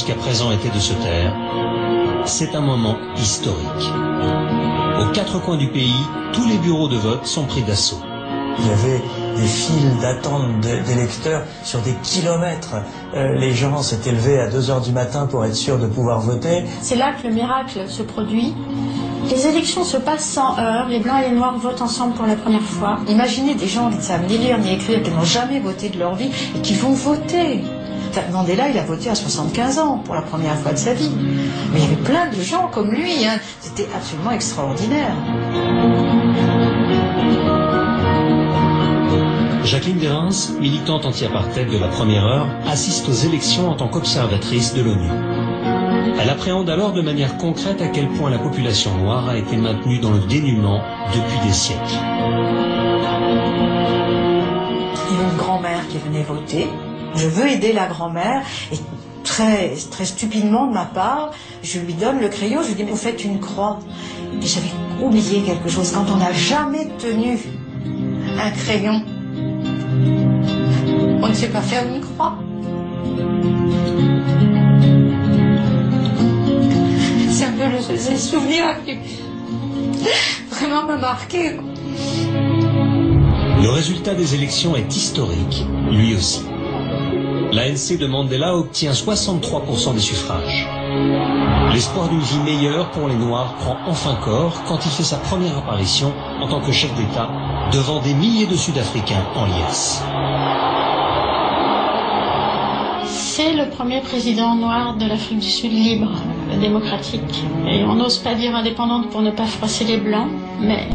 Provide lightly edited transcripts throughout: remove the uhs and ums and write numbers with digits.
jusqu'à présent était de se taire, c'est un moment historique. Aux quatre coins du pays, tous les bureaux de vote sont pris d'assaut. Il y avait des files d'attente d'électeurs sur des kilomètres. Les gens s'étaient levés à 2 heures du matin pour être sûrs de pouvoir voter. C'est là que le miracle se produit. Les élections se passent sans heurts, les blancs et les noirs votent ensemble pour la première fois. Imaginez des gens qui ne savent ni lire ni écrire, qui n'ont jamais voté de leur vie et qui vont voter. Mandela, il a voté à 75 ans pour la première fois de sa vie. Mais il y avait plein de gens comme lui, hein. C'était absolument extraordinaire. Jacqueline Derens, militante anti-apartheid de la première heure, assiste aux élections en tant qu'observatrice de l'ONU. Elle appréhende alors de manière concrète à quel point la population noire a été maintenue dans le dénuement depuis des siècles. Il y a une grand-mère qui venait voter. Je veux aider la grand-mère et très stupidement de ma part, je lui donne le crayon, je lui dis mais vous faites une croix. Et j'avais oublié quelque chose, quand on n'a jamais tenu un crayon, on ne sait pas faire une croix. C'est un peu le souvenir qui vraiment m'a marqué. Le résultat des élections est historique, lui aussi. L'ANC de Mandela obtient 63% des suffrages. L'espoir d'une vie meilleure pour les Noirs prend enfin corps quand il fait sa première apparition en tant que chef d'État devant des milliers de Sud-Africains en liesse. C'est le premier président noir de l'Afrique du Sud libre, démocratique. Et on n'ose pas dire indépendante pour ne pas froisser les Blancs, mais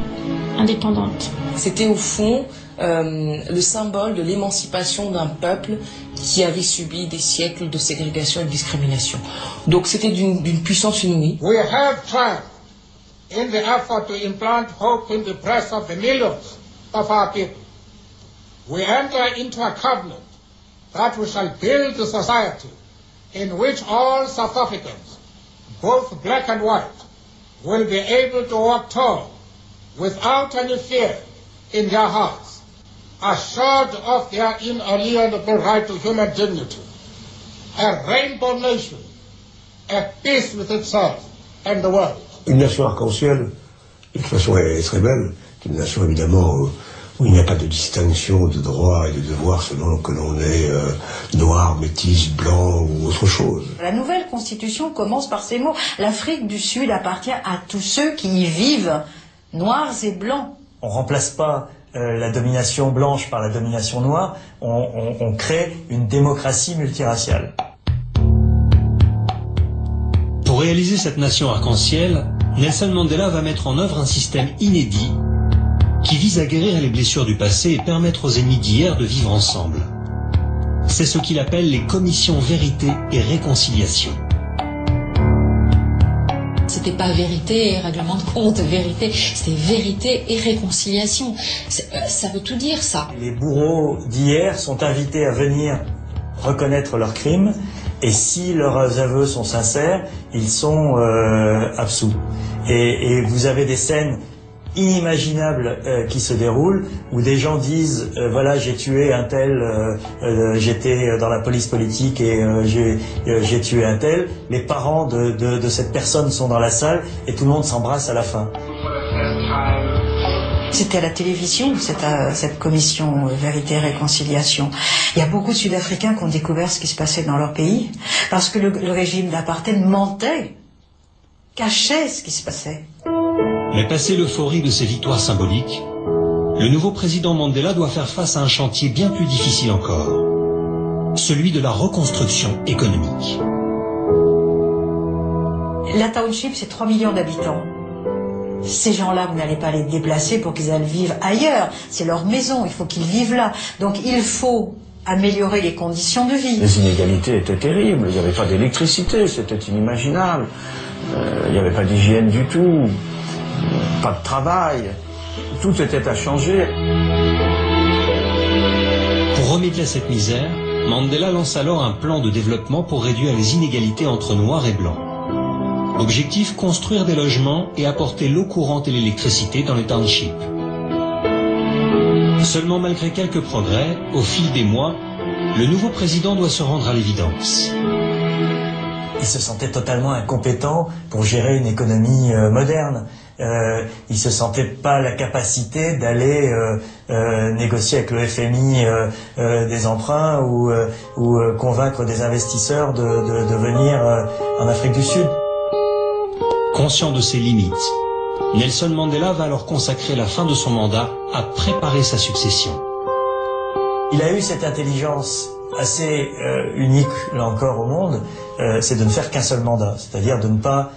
indépendante. C'était au fond le symbole de l'émancipation d'un peuple qui avait subi des siècles de ségrégation et de discrimination. Donc c'était d'une puissance inouïe. We have tried in the effort to implant hope in the breasts of the millions of our people. We enter into a covenant that we shall build a society in which all South Africans, both black and white, will be able to walk tall without any fear in their hearts, assured of their inalienable right to human dignity, a rainbow nation, at peace with itself and the world. Une nation arc-en-ciel, de toute façon elle est très belle, une nation évidemment où il n'y a pas de distinction de droits et de devoirs selon que l'on est noir, métis, blanc ou autre chose. La nouvelle constitution commence par ces mots. L'Afrique du Sud appartient à tous ceux qui y vivent, noirs et blancs. On remplace pas la domination blanche par la domination noire, on crée une démocratie multiraciale. Pour réaliser cette nation arc-en-ciel, Nelson Mandela va mettre en œuvre un système inédit qui vise à guérir les blessures du passé et permettre aux ennemis d'hier de vivre ensemble. C'est ce qu'il appelle les commissions vérité et réconciliation. C'était pas vérité et règlement de compte, vérité, c'était vérité et réconciliation. Ça veut tout dire, ça. Les bourreaux d'hier sont invités à venir reconnaître leurs crimes et si leurs aveux sont sincères, ils sont absous. Et vous avez des scènes inimaginables qui se déroulent où des gens disent voilà j'ai tué un tel, j'étais dans la police politique et j'ai tué un tel. Les parents de cette personne sont dans la salle et tout le monde s'embrasse à la fin. C'était à la télévision, cette commission Vérité et Réconciliation. Il y a beaucoup de Sud-Africains qui ont découvert ce qui se passait dans leur pays parce que le régime d'apartheid mentait, cachait ce qui se passait. Mais passé l'euphorie de ces victoires symboliques, le nouveau président Mandela doit faire face à un chantier bien plus difficile encore, celui de la reconstruction économique. La township, c'est 3 millions d'habitants. Ces gens-là, vous n'allez pas les déplacer pour qu'ils aillent vivre ailleurs. C'est leur maison, il faut qu'ils vivent là. Donc il faut améliorer les conditions de vie. Les inégalités étaient terribles, il n'y avait pas d'électricité, c'était inimaginable. Il n'y avait pas d'hygiène du tout. Pas de travail, tout était à changer. Pour remédier à cette misère, Mandela lance alors un plan de développement pour réduire les inégalités entre noirs et blancs. Objectif, construire des logements et apporter l'eau courante et l'électricité dans les townships. Seulement malgré quelques progrès, au fil des mois, le nouveau président doit se rendre à l'évidence. il se sentait totalement incompétent pour gérer une économie moderne. Il se sentait pas la capacité d'aller négocier avec le FMI des emprunts ou convaincre des investisseurs de venir en Afrique du Sud. Conscient de ses limites, Nelson Mandela va alors consacrer la fin de son mandat à préparer sa succession. Il a eu cette intelligence assez unique, là encore, au monde, c'est de ne faire qu'un seul mandat, c'est-à-dire de ne pas